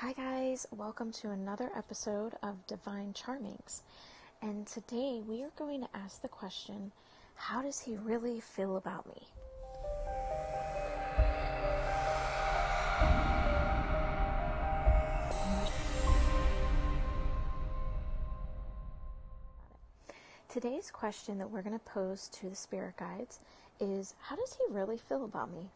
Hi guys, welcome to another episode of Divine Charmings. And today we are going to ask the question, how does he really feel about me? Today's question that we're going to pose to the spirit guides is, how does he really feel about me?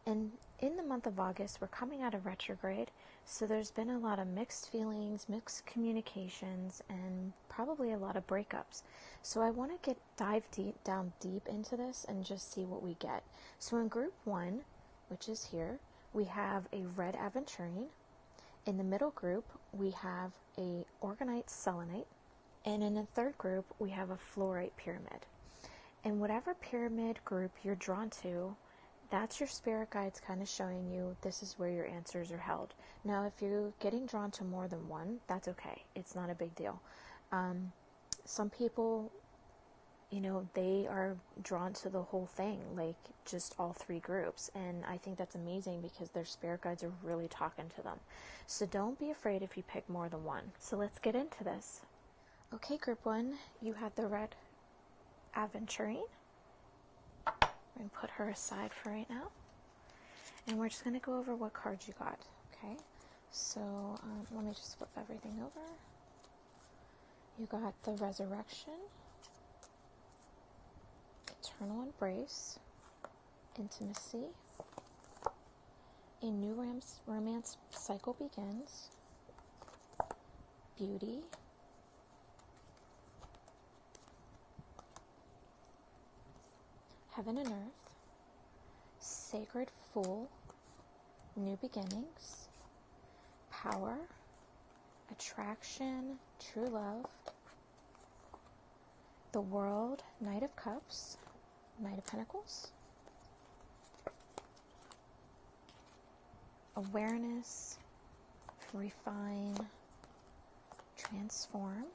And in the month of August, we're coming out of retrograde, so there's been a lot of mixed feelings, mixed communications, and probably a lot of breakups. So I want to dive down deep into this and just see what we get. So in group 1, which is here, we have a red aventurine. In the middle group, we have a orgonite selenite. And in the third group, we have a fluorite pyramid. And whatever pyramid group you're drawn to, that's your spirit guides kind of showing you this is where your answers are held. Now, if you're getting drawn to more than one, that's okay. It's not a big deal. Some people, they are drawn to the whole thing, like just all three groups. And I think that's amazing because their spirit guides are really talking to them. So don't be afraid if you pick more than one. So let's get into this. Okay, group 1, you had the red aventurine. We're going to put her aside for right now. And we're just going to go over what cards you got, okay? So let me just flip everything over. You got the Resurrection, Eternal Embrace, Intimacy, A New Romance Cycle Begins, Beauty, Heaven and Earth, Sacred Fool, New Beginnings, Power, Attraction, True Love, The World, Knight of Cups, Knight of Pentacles, Awareness, Refine, Transform,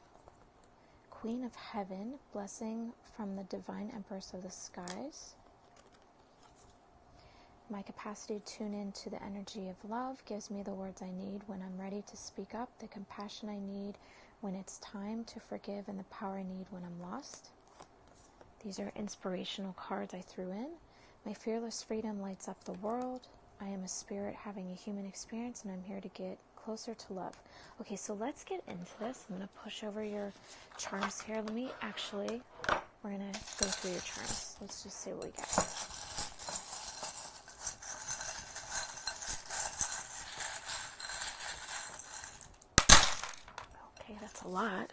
Queen of Heaven, Blessing from the Divine Empress of the Skies. My capacity to tune into the energy of love gives me the words I need when I'm ready to speak up, the compassion I need when it's time to forgive, and the power I need when I'm lost. These are inspirational cards I threw in. My fearless freedom lights up the world. I am a spirit having a human experience, and I'm here to get closer to love. Okay, so let's get into this. I'm going to push over your charms here. We're going to go through your charms. Let's just see what we get. Okay, that's a lot.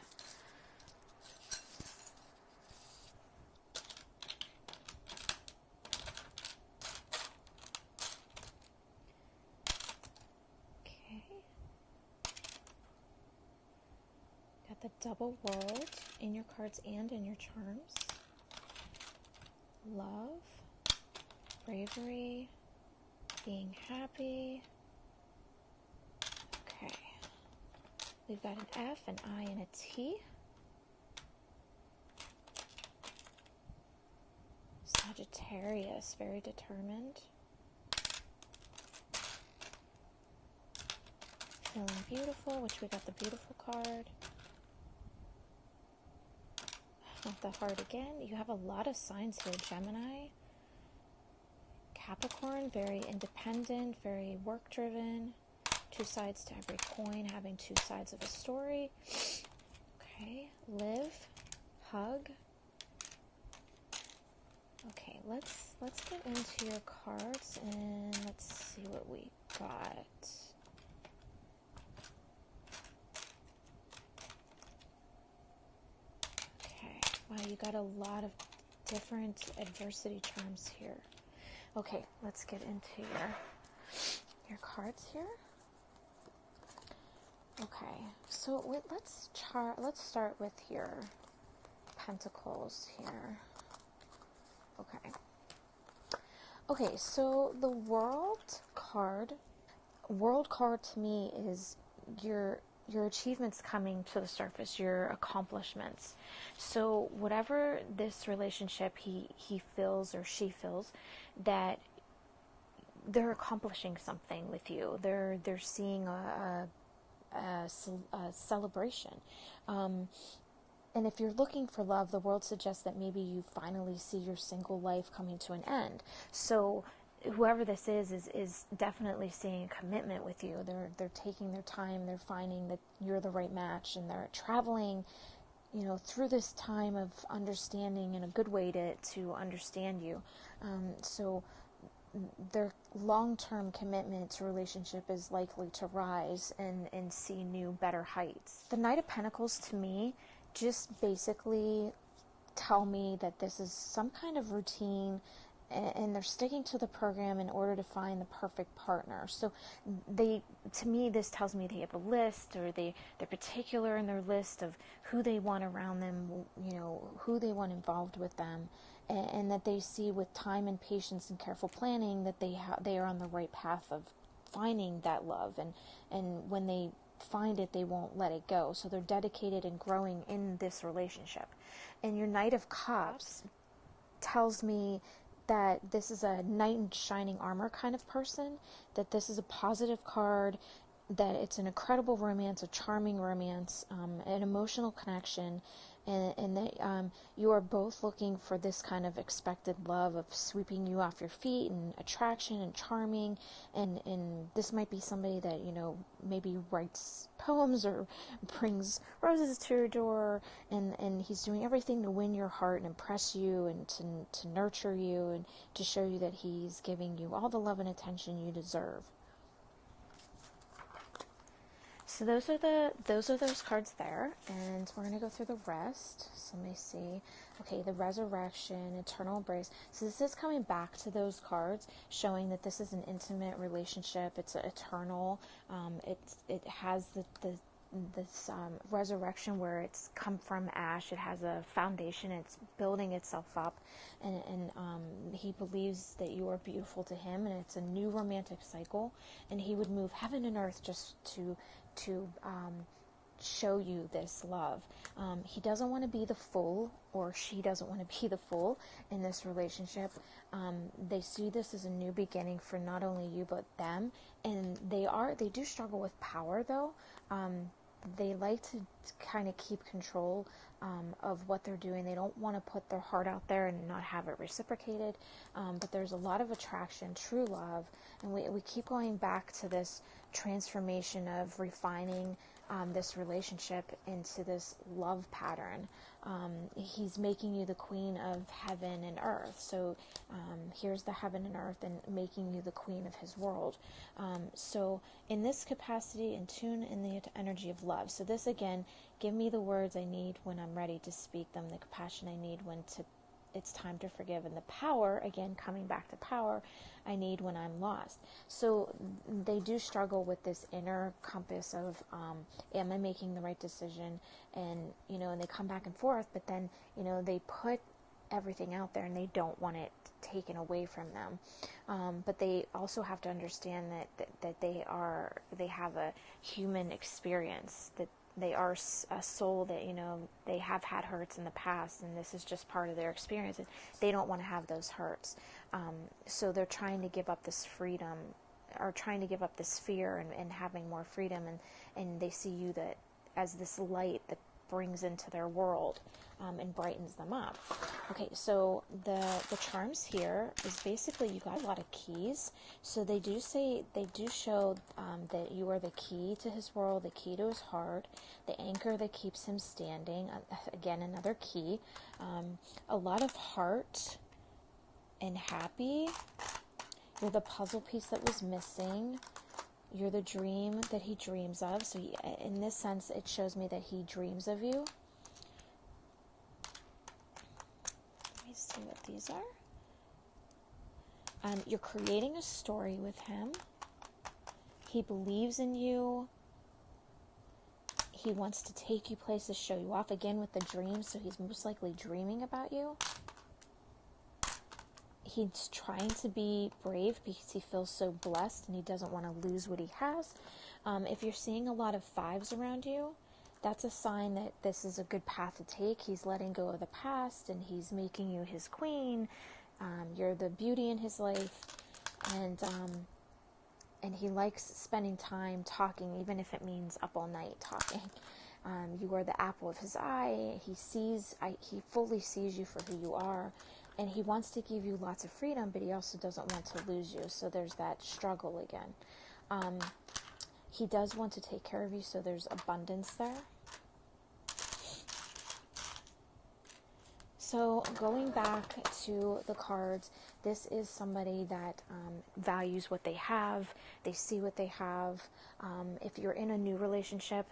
The double world in your cards and in your charms. Love, bravery, being happy. Okay. We've got an F, an I, and a T. Sagittarius, very determined. Feeling beautiful, which we got the beautiful card. The heart again. You have a lot of signs here. Gemini, Capricorn, very independent, very work-driven. Two sides to every coin, having two sides of a story. Okay, live, hug. Okay, let's get into your cards and let's see what we got. Wow, you got a lot of different adversity charms here. Okay, let's get into your cards here. Okay, so let's start with your pentacles here. Okay, so the world card to me is your achievements coming to the surface, your accomplishments. So whatever this relationship he feels or she feels, that they're accomplishing something with you. They're seeing a celebration. And if you're looking for love, the world suggests that maybe you finally see your single life coming to an end. So whoever this is definitely seeing a commitment with you. They're taking their time. They're finding that you're the right match, and they're traveling, through this time of understanding in a good way to understand you. So their long-term commitment to relationship is likely to rise and see new, better heights. The Knight of Pentacles, to me, just basically tell me that this is some kind of routine, and they're sticking to the program in order to find the perfect partner. So to me, this tells me they have a list, or they're particular in their list of who they want around them, who they want involved with them, and that they see with time and patience and careful planning that they are on the right path of finding that love, and when they find it, they won't let it go. So they're dedicated and growing in this relationship. And your Knight of Cups tells me that this is a knight in shining armor kind of person, that this is a positive card, that it's an incredible romance, a charming romance, an emotional connection, and that you are both looking for this kind of expected love of sweeping you off your feet, and attraction and charming, and this might be somebody that, maybe writes poems or brings roses to your door, and he's doing everything to win your heart and impress you, and to nurture you, and to show you that he's giving you all the love and attention you deserve. So those are those cards there, and we're going to go through the rest. So let me see. Okay, the Resurrection, Eternal Embrace. So this is coming back to those cards, showing that this is an intimate relationship. It's eternal. It has this resurrection where it's come from ash. It has a foundation. It's building itself up, and he believes that you are beautiful to him, and it's a new romantic cycle. And he would move heaven and earth just to show you this love. He doesn't want to be the fool, or she doesn't want to be the fool in this relationship. They see this as a new beginning for not only you but them, and they do struggle with power, though. They like to kind of keep control of what they're doing. They don't want to put their heart out there and not have it reciprocated, but there's a lot of attraction, true love, and we keep going back to this transformation of refining this relationship into this love pattern. He's making you the queen of heaven and earth. So here's the heaven and earth, and making you the queen of his world. So in this capacity, in tune in the energy of love. So this, again, give me the words I need when I'm ready to speak them, the compassion I need when it's time to forgive, and the power, again, coming back to power, I need when I'm lost. So they do struggle with this inner compass of, am I making the right decision? And, and they come back and forth, but then, they put everything out there and they don't want it taken away from them. But they also have to understand that they have a human experience, that they are a soul, that, they have had hurts in the past, and this is just part of their experience. They don't want to have those hurts. So they're trying to give up this freedom, or trying to give up this fear, and having more freedom, and they see you as this light that brings into their world, and brightens them up. Okay, so the charms here is basically you got a lot of keys. So they do show that you are the key to his world, the key to his heart, the anchor that keeps him standing. Again, another key. A lot of heart and happy. You're the puzzle piece that was missing. You're the dream that he dreams of. So in this sense, it shows me that he dreams of you. Let me see what these are. You're creating a story with him. He believes in you. He wants to take you places, show you off, again with the dreams, so he's most likely dreaming about you. He's trying to be brave because he feels so blessed and he doesn't want to lose what he has. If you're seeing a lot of 5s around you, that's a sign that this is a good path to take. He's letting go of the past and he's making you his queen. You're the beauty in his life. and he likes spending time talking, even if it means up all night talking. You are the apple of his eye. He fully sees you for who you are, and he wants to give you lots of freedom, but he also doesn't want to lose you. So there's that struggle again. He does want to take care of you, so there's abundance there. So going back to the cards, this is somebody that values what they have. They see what they have. If you're in a new relationship,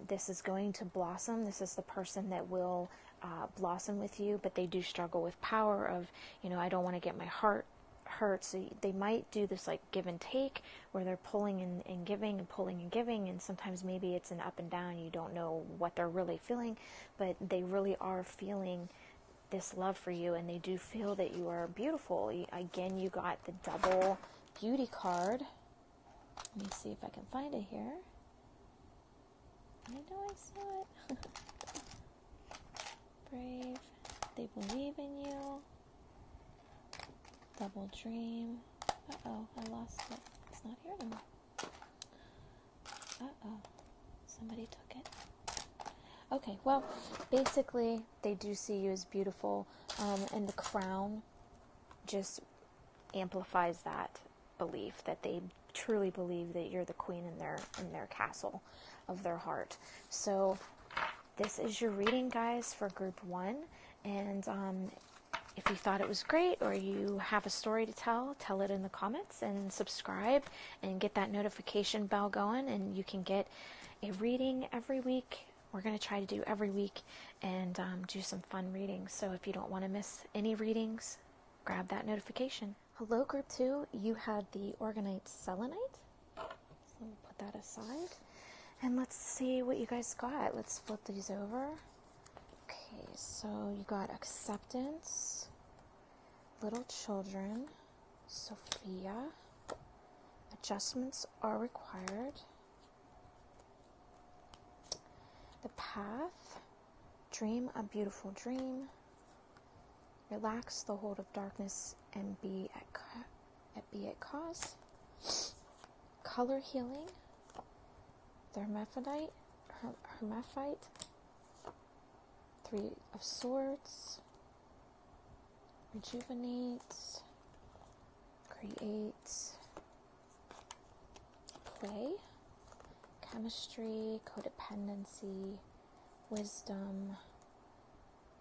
this is going to blossom. This is the person that will blossom with you, but they do struggle with power of, I don't want to get my heart hurt. So they might do this like give and take, where they're pulling and giving and pulling and giving, and sometimes maybe it's an up and down. You don't know what they're really feeling, but they really are feeling this love for you, and they do feel that you are beautiful. Again, you got the double beauty card. Let me see if I can find it here. I know I saw it. Brave. They believe in you. Double dream. Uh-oh, I lost it. It's not here anymore. Uh-oh. Somebody took it. Okay, well, basically, they do see you as beautiful, and the crown just amplifies that belief, that they truly believe that you're the queen in their castle of their heart. So this is your reading, guys, for group 1, and if you thought it was great, or you have a story to tell it in the comments, and subscribe and get that notification bell going, and you can get a reading every week. We're going to try to do every week and do some fun readings. So if you don't want to miss any readings, grab that notification. Hello, group 2. You had the Orgonite Selenite. So we'll put that aside. And let's see what you guys got. Let's flip these over. Okay, so you got acceptance, little children, Sophia, adjustments are required, the path, dream a beautiful dream, relax the hold of darkness and be at cause, color healing, the hermaphrodite, Three of Swords, rejuvenate, create, play, chemistry, codependency, wisdom,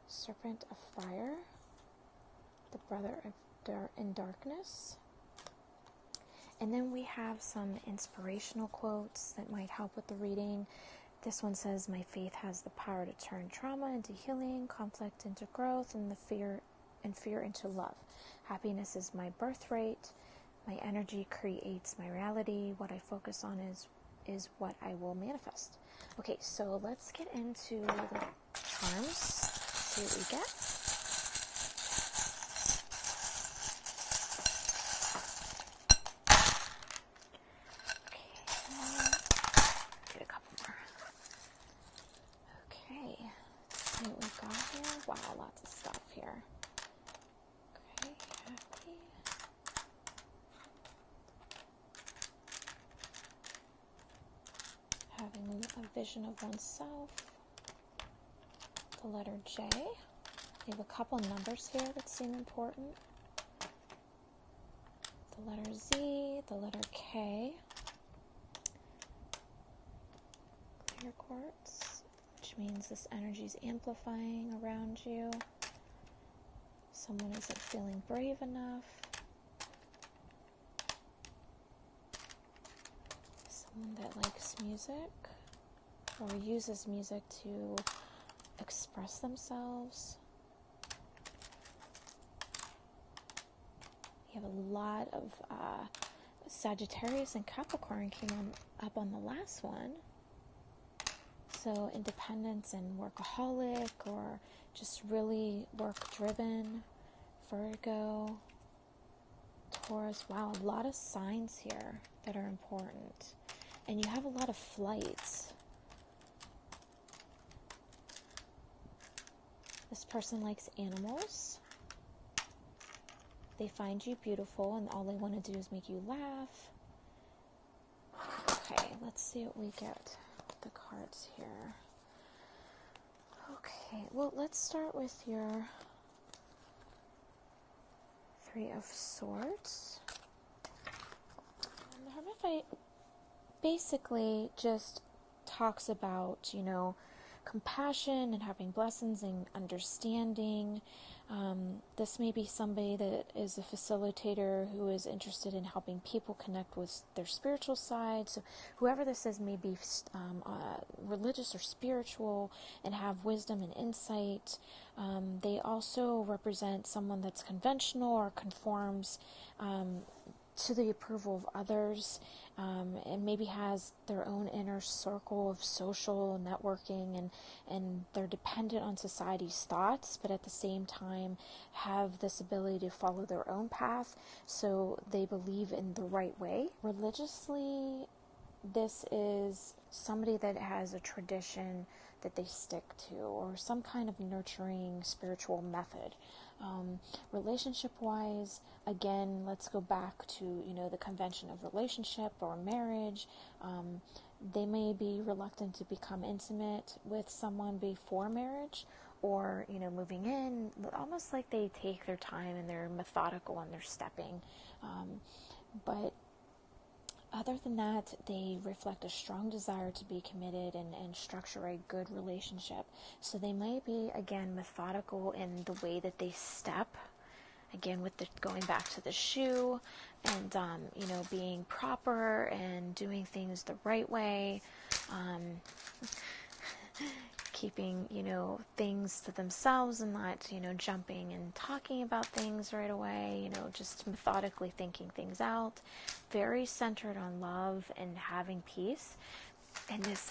serpent of fire, the brother in darkness. And then we have some inspirational quotes that might help with the reading. This one says, my faith has the power to turn trauma into healing, conflict into growth, and fear into love. Happiness is my birthright. My energy creates my reality. What I focus on is what I will manifest. Okay, so let's get into the charms, see what we get. Okay, get a couple more. Okay, let's see what we got here. Wow, lots of stuff here. Okay, happy. Having a vision of oneself. The letter J. We have a couple numbers here that seem important. The letter Z, the letter K. Clear quartz, which means this energy is amplifying around you. Someone isn't feeling brave enough. Someone that likes music or uses music to express themselves. You have a lot of Sagittarius and Capricorn came up on the last one. So independence and workaholic, or just really work-driven. Virgo, Taurus. Wow, a lot of signs here that are important. And you have a lot of flights. This person likes animals. They find you beautiful and all they want to do is make you laugh. Okay, let's see what we get with the cards here. Okay, well, let's start with your Three of Swords. The Hermaphrodite basically just talks about, compassion and having blessings and understanding. This may be somebody that is a facilitator who is interested in helping people connect with their spiritual side. So whoever this is may be religious or spiritual and have wisdom and insight. They also represent someone that's conventional or conforms to the approval of others, and maybe has their own inner circle of social networking, and they're dependent on society's thoughts, but at the same time have this ability to follow their own path, so they believe in the right way. Religiously, this is somebody that has a tradition that they stick to, or some kind of nurturing spiritual method. Relationship-wise, again, let's go back to, the convention of relationship or marriage. They may be reluctant to become intimate with someone before marriage, or, moving in, almost like they take their time and they're methodical and they're stepping. But other than that, they reflect a strong desire to be committed and structure a good relationship. So they may be, again, methodical in the way that they step. Again, with going back to the shoe and, being proper and doing things the right way. Keeping, things to themselves and not, jumping and talking about things right away, just methodically thinking things out. Very centered on love and having peace. And this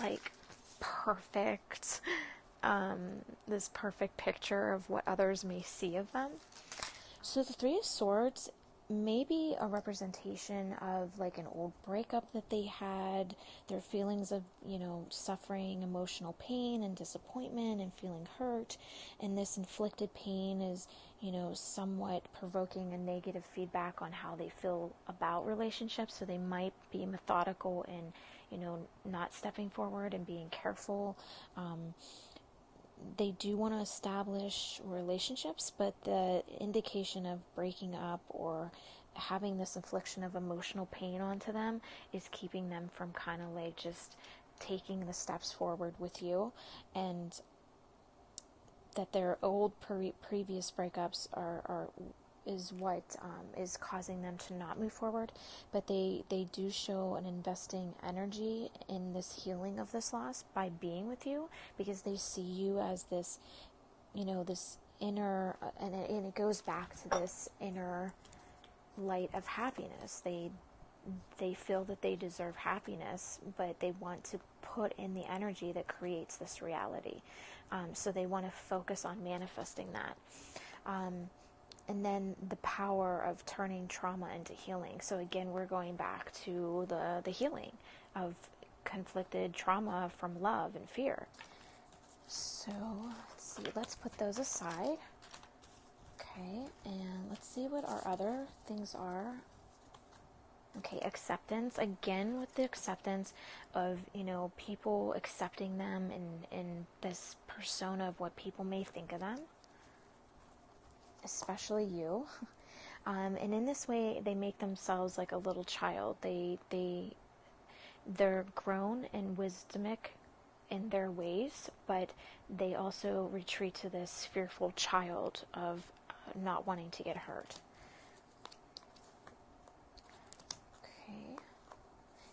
perfect picture of what others may see of them. So the Three of Swords may be a representation of like an old breakup that they had, their feelings of, suffering emotional pain and disappointment and feeling hurt, and this inflicted pain is, somewhat provoking a negative feedback on how they feel about relationships, so they might be methodical in, not stepping forward and being careful. They do want to establish relationships, but the indication of breaking up or having this infliction of emotional pain onto them is keeping them from kind of like just taking the steps forward with you, and that their old previous breakups is what is causing them to not move forward. But they do show an investing energy in this healing of this loss by being with you, because they see you as this, this inner, and it goes back to this inner light of happiness. They feel that they deserve happiness, but they want to put in the energy that creates this reality. So they want to focus on manifesting that. And then the power of turning trauma into healing. So again, we're going back to the healing of conflicted trauma from love and fear. So let's see, let's put those aside. Okay, and let's see what our other things are. Okay, acceptance. Again, with the acceptance of, people accepting them in this persona of what people may think of them, especially you. And in this way, they make themselves like a little child. They're grown and wisdomic in their ways, but they also retreat to this fearful child of not wanting to get hurt.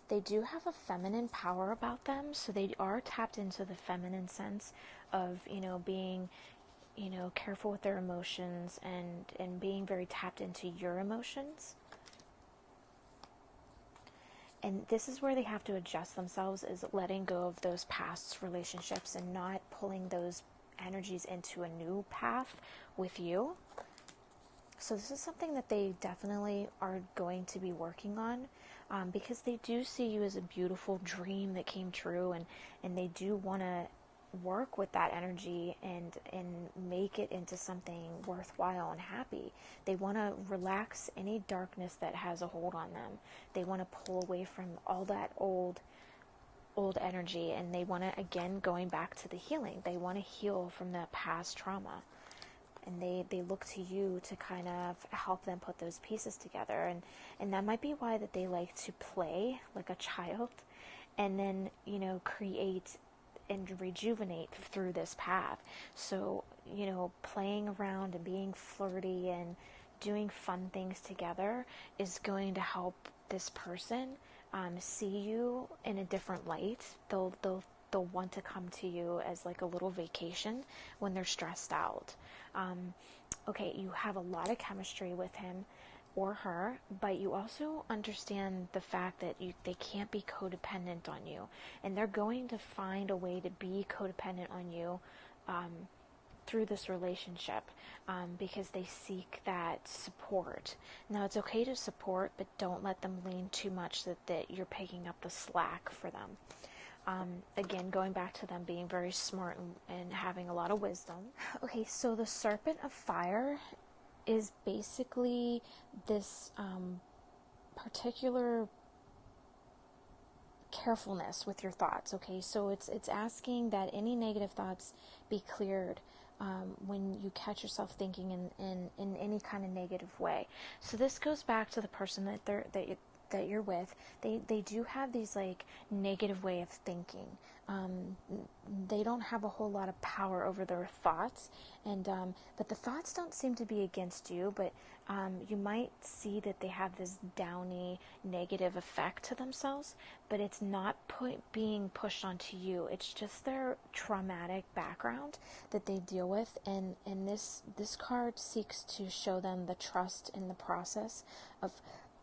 They do have a feminine power about them, so they are tapped into the feminine sense of, being, careful with their emotions and being very tapped into your emotions. And this is where they have to adjust themselves, is letting go of those past relationships and not pulling those energies into a new path with you. So this is something that they definitely are going to be working on, because they do see you as a beautiful dream that came true, and they do want to, work with that energy and make it into something worthwhile and happy. They want to relax any darkness that has a hold on them. They want to pull away from all that old energy, and they want to, again, going back to the healing, they want to heal from that past trauma. And they look to you to kind of help them put those pieces together. And that might be why that they like to play like a child, and then, create and rejuvenate through this path. So, playing around and being flirty and doing fun things together is going to help this person see you in a different light. They'll want to come to you as like a little vacation when they're stressed out. Okay, you have a lot of chemistry with him or her, but you also understand the fact that they can't be codependent on you, and they're going to find a way to be codependent on you through this relationship, because they seek that support. Now, it's okay to support, but don't let them lean too much that you're picking up the slack for them. Again, going back to them being very smart and having a lot of wisdom. Okay, so the Serpent of Fire is basically this particular carefulness with your thoughts. Okay, so it's asking that any negative thoughts be cleared when you catch yourself thinking in any kind of negative way. So this goes back to the person that you're with. They do have these like negative way of thinking. They don't have a whole lot of power over their thoughts, and but the thoughts don't seem to be against you, but you might see that they have this downy negative effect to themselves, but it's not being pushed onto you. It's just their traumatic background that they deal with, and this card seeks to show them the trust in the process of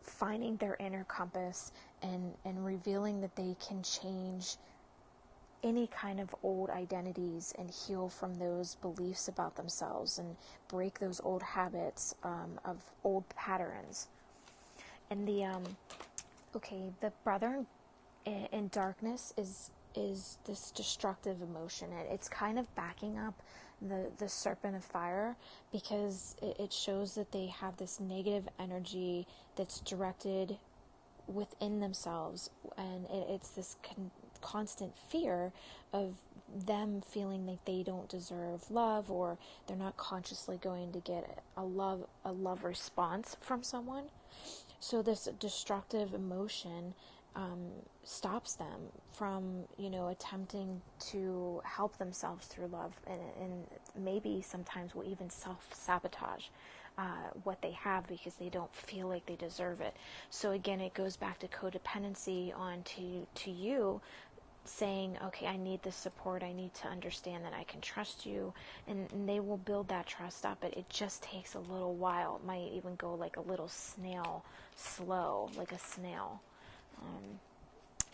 finding their inner compass and revealing that they can change any kind of old identities and heal from those beliefs about themselves and break those old habits of old patterns. And the brother in darkness is this destructive emotion. It's kind of backing up the Serpent of Fire, because it shows that they have this negative energy that's directed within themselves, and it's this constant fear of them feeling like they don't deserve love, or they're not consciously going to get a love response from someone. So this destructive emotion stops them from, attempting to help themselves through love, and maybe sometimes will even self-sabotage what they have because they don't feel like they deserve it. So again, it goes back to codependency on to you, saying, okay, I need this support, I need to understand that I can trust you, and they will build that trust up, but it just takes a little while. It might even go like a little slow, like a snail.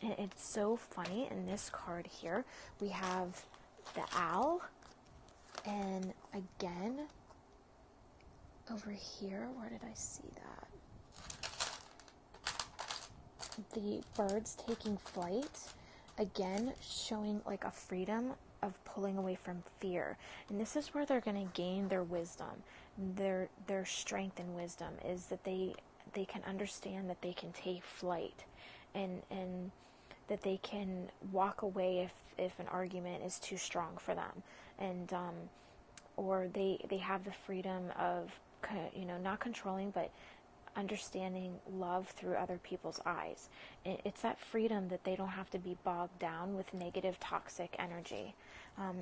And it's so funny, in this card here, we have the owl, and again, over here, where did I see that? The birds taking flight, again, showing like a freedom of pulling away from fear. And this is where they're going to gain their wisdom. Their strength and wisdom is that they can understand that they can take flight, and that they can walk away if an argument is too strong for them, and or they have the freedom of not controlling, but understanding love through other people's eyes. It's that freedom that they don't have to be bogged down with negative, toxic energy.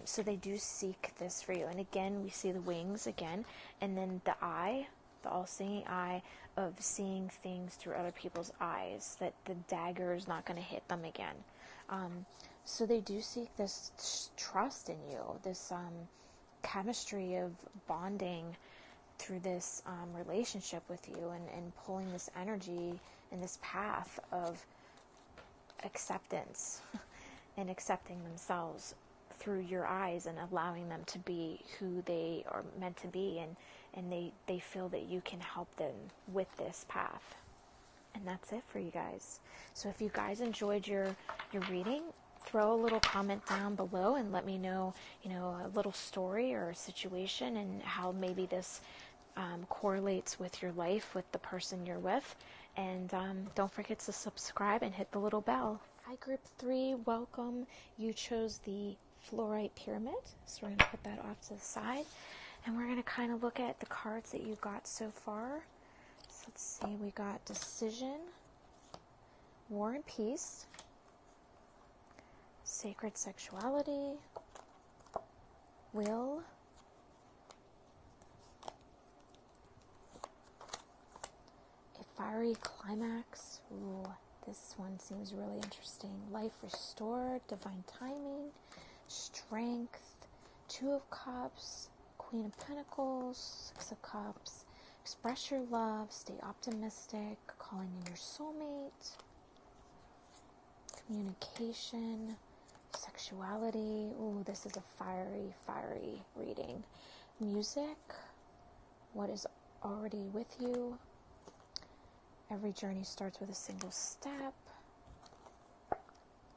So they do seek this for you. And again, we see the wings again, and then the eye, the all-seeing eye of seeing things through other people's eyes, that the dagger is not going to hit them again. So they do seek this trust in you, this chemistry of bonding through this relationship with you, and pulling this energy in this path of acceptance and accepting themselves through your eyes, and allowing them to be who they are meant to be, and they feel that you can help them with this path. And that's it for you guys. So if you guys enjoyed your reading, throw a little comment down below and let me know, a little story or a situation and how maybe this correlates with your life, with the person you're with. And don't forget to subscribe and hit the little bell. Hi, Group 3. Welcome. You chose the fluorite pyramid. So we're going to put that off to the side. And we're going to kind of look at the cards that you got so far. So let's see. We got Decision, War and Peace, Sacred Sexuality, Will, a Fiery Climax. Ooh, this one seems really interesting. Life Restored, Divine Timing, Strength, Two of Cups, Queen of Pentacles, Six of Cups, Express your love, stay optimistic, calling in your soulmate, communication, sexuality. Ooh, this is a fiery reading. Music, what is already with you. Every journey starts with a single step.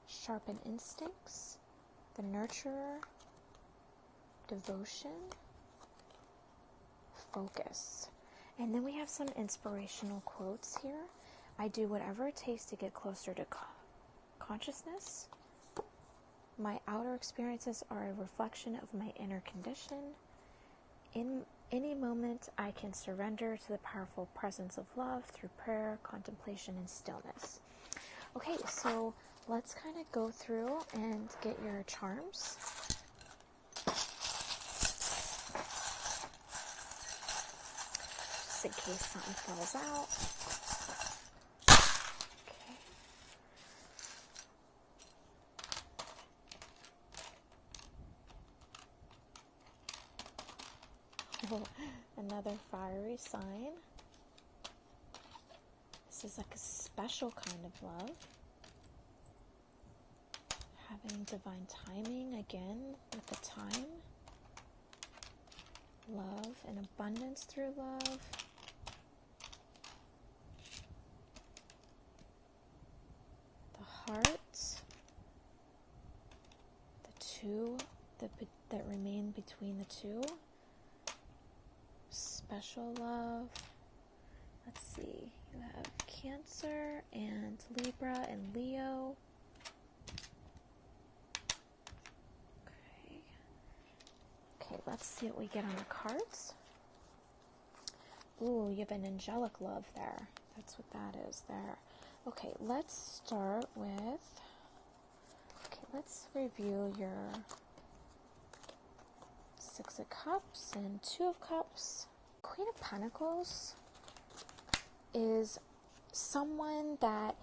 Sharpen instincts, the nurturer, devotion, focus. And then we have some inspirational quotes here. I do whatever it takes to get closer to consciousness. My outer experiences are a reflection of my inner condition. In any moment, I can surrender to the powerful presence of love through prayer, contemplation, and stillness. Okay, so let's kind of go through and get your charms. Just in case something falls out. Another fiery sign. This is like a special kind of love. Having divine timing again with the time. Love and abundance through love. The heart. The two that remain between the two. Special love. Let's see. You have Cancer and Libra and Leo. Okay, let's see what we get on the cards. Ooh, you have an angelic love there. That's what that is there. Okay, let's start with... Okay, let's review your Six of Cups and Two of Cups. Queen of Pentacles is someone that,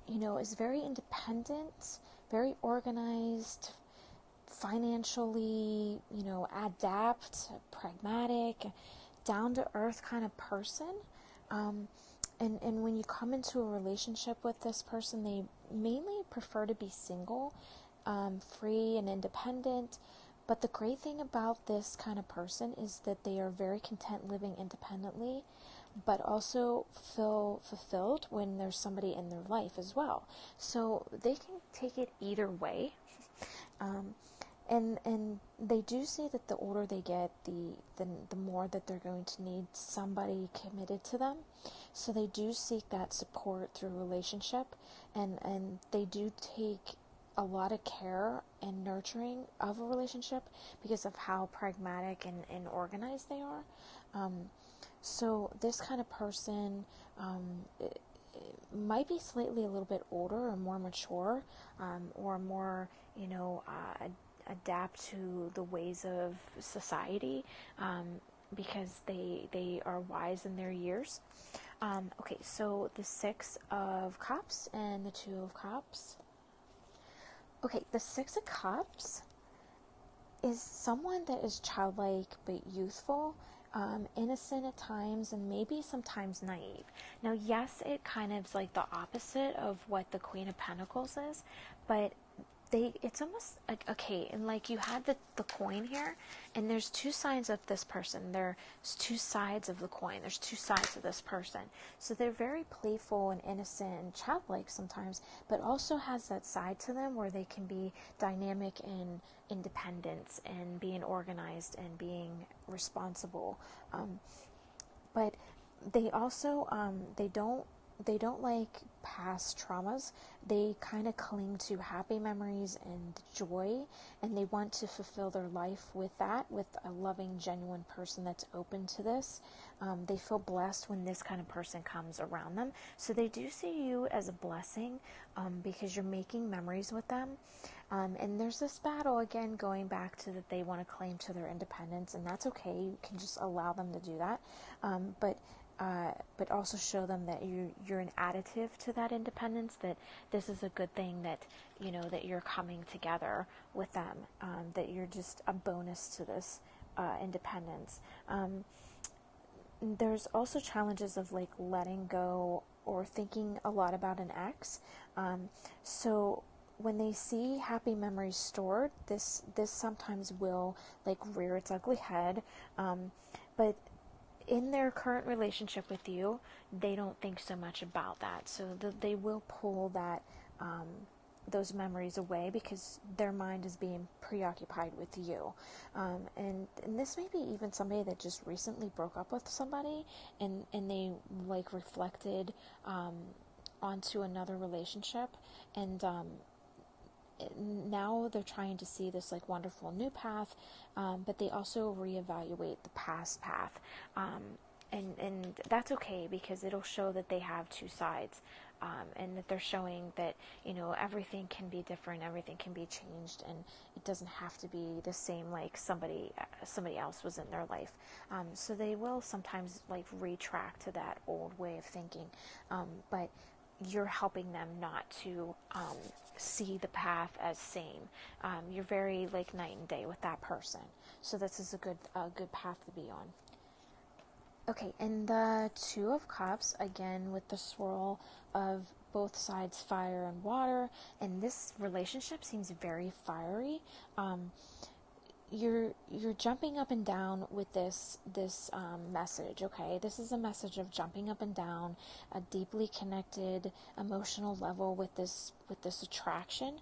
is very independent, very organized, financially, adept, pragmatic, down-to-earth kind of person. And when you come into a relationship with this person, they mainly prefer to be single, free and independent. But the great thing about this kind of person is that they are very content living independently, but also feel fulfilled when there's somebody in their life as well. So they can take it either way. And they do say that the older they get, the more that they're going to need somebody committed to them. So they do seek that support through relationship, and they do take a lot of care and nurturing of a relationship because of how pragmatic and organized they are. So this kind of person it might be slightly a little bit older or more mature, or more, adapt to the ways of society, because they are wise in their years. Okay, so the Six of Cups and the Two of Cups. Okay, the Six of Cups is someone that is childlike but youthful, innocent at times, and maybe sometimes naive. Now, yes, it kind of is like the opposite of what the Queen of Pentacles is, but it's almost like, okay, and like you had the coin here, and there's two sides of this person. There's two sides of the coin. There's two sides of this person. So they're very playful and innocent and childlike sometimes, but also has that side to them where they can be dynamic and independence and being organized and being responsible. But they also they don't like past traumas. They kind of cling to happy memories and joy, and they want to fulfill their life with that, with a loving, genuine person that's open to this. They feel blessed when this kind of person comes around them. So they do see you as a blessing, because you're making memories with them. And there's this battle again going back to that they want to claim to their independence, and that's okay. You can just allow them to do that. But also show them that you're an additive to that independence, that this is a good thing, that, that you're coming together with them, that you're just a bonus to this independence. There's also challenges of like letting go or thinking a lot about an ex. So when they see happy memories stored, this sometimes will like rear its ugly head. But in their current relationship with you, they don't think so much about that. So they will pull that those memories away because their mind is being preoccupied with you. And this may be even somebody that just recently broke up with somebody, and they like reflected onto another relationship, and now they're trying to see this like wonderful new path, but they also reevaluate the past path, and that's okay, because it'll show that they have two sides, and that they're showing that everything can be different, everything can be changed, and it doesn't have to be the same like somebody else was in their life. So they will sometimes like retract to that old way of thinking, but you're helping them not to see the path as same. You're very like night and day with that person. So this is a good path to be on. Okay, and the Two of Cups, again with the swirl of both sides, fire and water, and this relationship seems very fiery. You're jumping up and down with this message. Okay, this is a message of jumping up and down, a deeply connected emotional level with this attraction.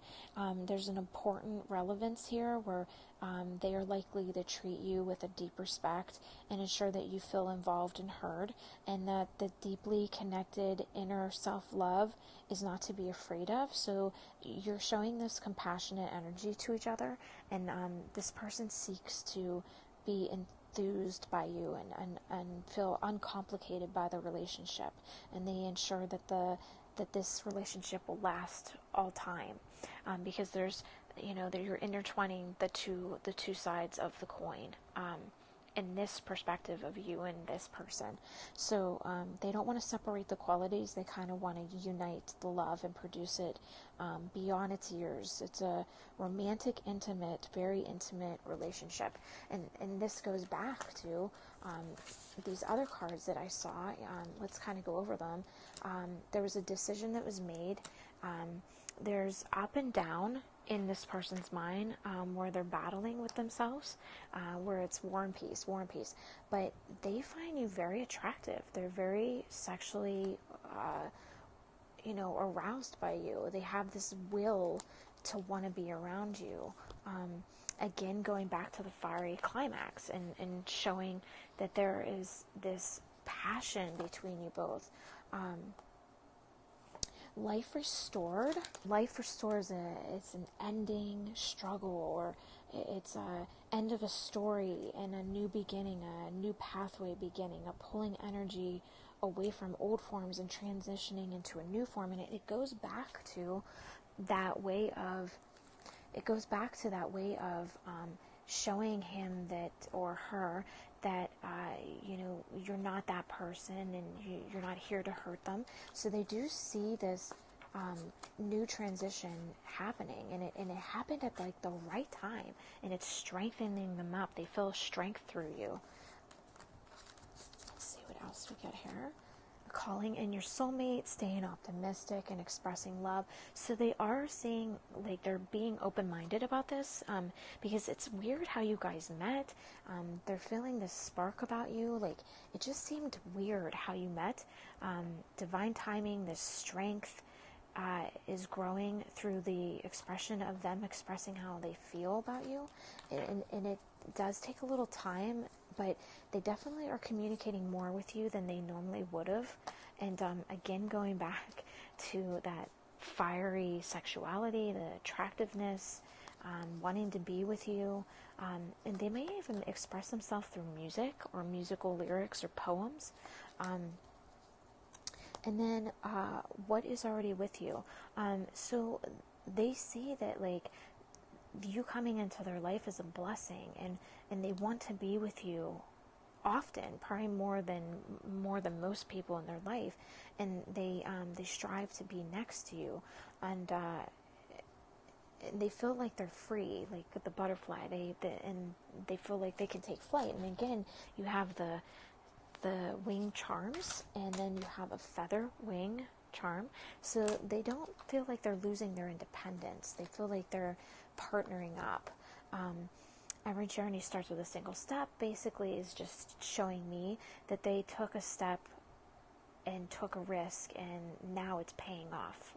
There's an important relevance here where they are likely to treat you with a deep respect and ensure that you feel involved and heard, and that the deeply connected inner self-love is not to be afraid of. So you're showing this compassionate energy to each other, and this person seeks to be enthused by you and feel uncomplicated by the relationship, and they ensure that this relationship will last all time, because there's that you're intertwining the two sides of the coin, in this perspective of you and this person. So they don't want to separate the qualities. They kind of want to unite the love and produce it beyond its years. It's a romantic, intimate, very intimate relationship. And this goes back to these other cards that I saw. Let's kind of go over them. There was a decision that was made. There's up and down in this person's mind, where they're battling with themselves, where it's war and peace, but they find you very attractive. They're very sexually, aroused by you. They have this will to want to be around you. Again, going back to the fiery climax and showing that there is this passion between you both. Life restored is an ending struggle, or it's a end of a story and a new beginning, a new pathway beginning, a pulling energy away from old forms and transitioning into a new form. And it goes back to that way of showing him that, or her, that you're not that person, and you're not here to hurt them. So they do see this new transition happening, and it happened at like the right time, and it's strengthening them up. They feel strength through you. Let's see what else we got here. calling in your soulmate, staying optimistic, and expressing love. So they are saying, like, they're being open-minded about this, because it's weird how you guys met. They're feeling this spark about you. Like, it just seemed weird how you met. Divine timing, this strength is growing through the expression of them expressing how they feel about you. And it does take a little time, but they definitely are communicating more with you than they normally would have. And again, going back to that fiery sexuality, the attractiveness, wanting to be with you. And they may even express themselves through music or musical lyrics or poems. And then what is already with you? So they see that, like, you coming into their life is a blessing, and they want to be with you often, probably more than most people in their life, and they strive to be next to you, and they feel like they're free, like the butterfly. And they feel like they can take flight. And again, you have the wing charms, and then you have a feather wing charm. So they don't feel like they're losing their independence. They feel like they're partnering up. Every journey starts with a single step. Basically, is just showing me that they took a step and took a risk, and now it's paying off.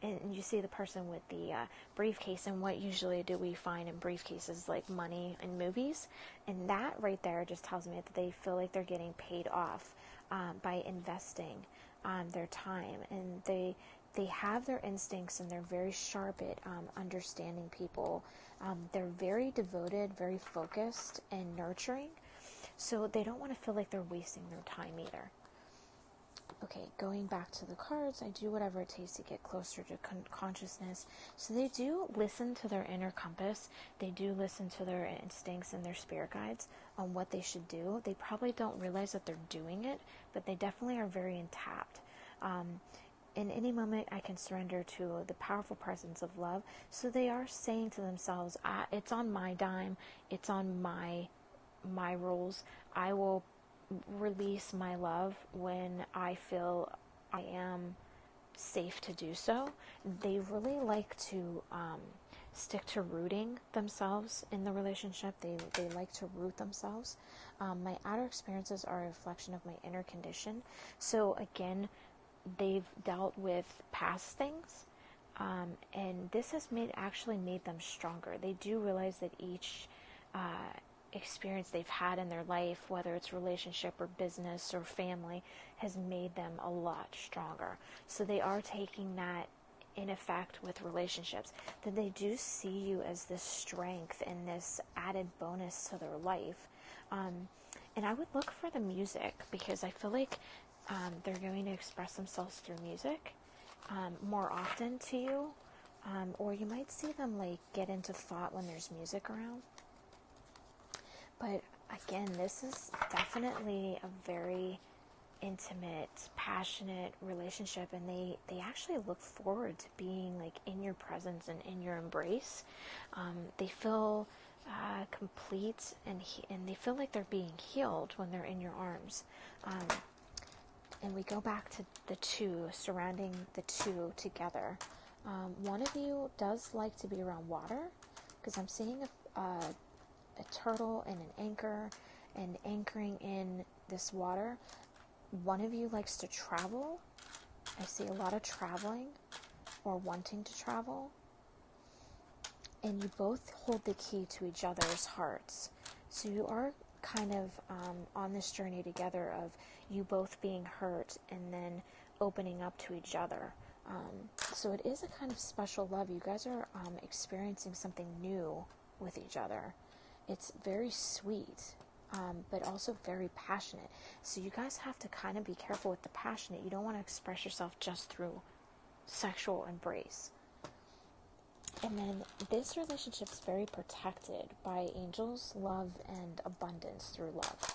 And you see the person with the briefcase, and what usually do we find in briefcases? Like money in movies. And that right there just tells me that they feel like they're getting paid off by investing their time. And they have their instincts, and they're very sharp at understanding people. They're very devoted, very focused, and nurturing. So they don't want to feel like they're wasting their time either. Okay, going back to the cards, I do whatever it takes to get closer to consciousness. So they do listen to their inner compass. They do listen to their instincts and their spirit guides on what they should do. They probably don't realize that they're doing it, but they definitely are very intact. In any moment, I can surrender to the powerful presence of love. So they are saying to themselves, it's on my dime. It's on my rules. I will release my love when I feel I am safe to do so. They really like to stick to rooting themselves in the relationship. They like to root themselves. My outer experiences are a reflection of my inner condition. So again, they've dealt with past things, and this has actually made them stronger. They do realize that each experience they've had in their life, whether it's relationship or business or family, has made them a lot stronger. So they are taking that in effect with relationships, that they do see you as this strength and this added bonus to their life. And I would look for the music, because I feel like they're going to express themselves through music more often to you, or you might see them like get into thought when there's music around. But again, this is definitely a very intimate, passionate relationship, and they actually look forward to being like in your presence and in your embrace. They feel complete, and they feel like they're being healed when they're in your arms. And we go back to the two, surrounding the two together. One of you does like to be around water, because I'm seeing a turtle and an anchor, and anchoring in this water. One of you likes to travel. I see a lot of traveling or wanting to travel. And you both hold the key to each other's hearts. So you are kind of on this journey together of you both being hurt and then opening up to each other. So it is a kind of special love. You guys are experiencing something new with each other. It's very sweet, but also very passionate. So you guys have to kind of be careful with the passionate. You don't want to express yourself just through sexual embrace. And then this relationship is very protected by angels, love, and abundance through love.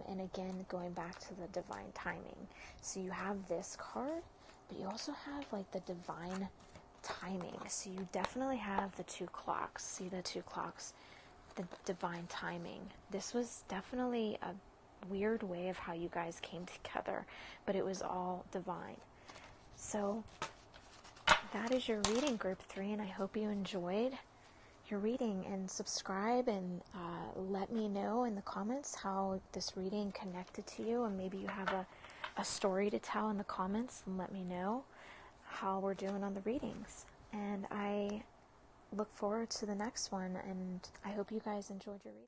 And again, going back to the divine timing. So you have this card, but you also have like the divine timing. So you definitely have the two clocks. See the two clocks? The divine timing. This was definitely a weird way of how you guys came together, but it was all divine. So that is your reading, group 3, and I hope you enjoyed your reading, and subscribe, and let me know in the comments how this reading connected to you, and maybe you have a story to tell in the comments, and let me know how we're doing on the readings. And I look forward to the next one, and I hope you guys enjoyed your reading.